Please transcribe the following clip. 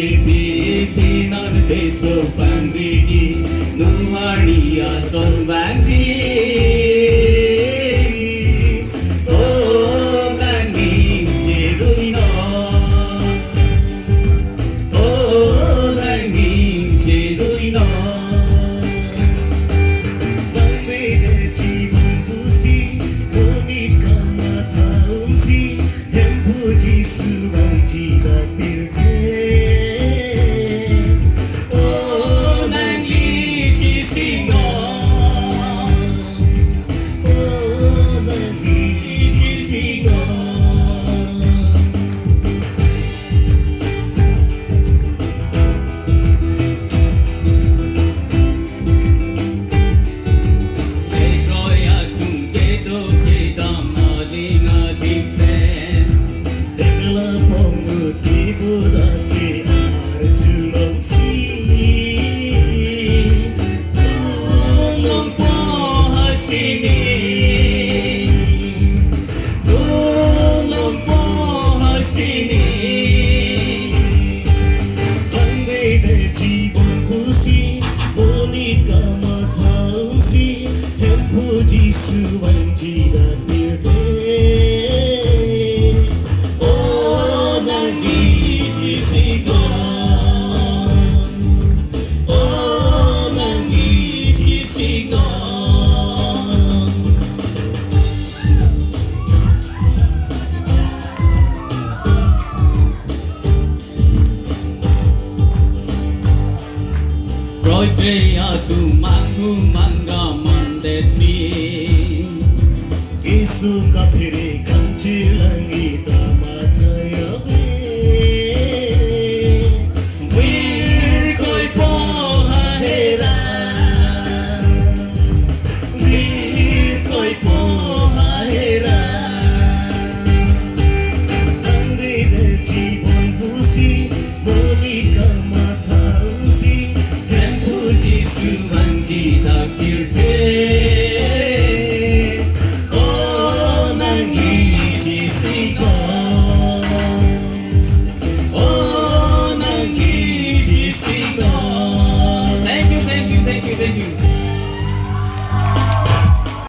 pimpinan besok pamrigi nuhania son banji oh nanging celuino oh nanging celuino bambede jivan pusi monika mataun si hempuji subanji da pirke Rồi về tu mangu manga mandesi Isu kapire kanchi langi tamataya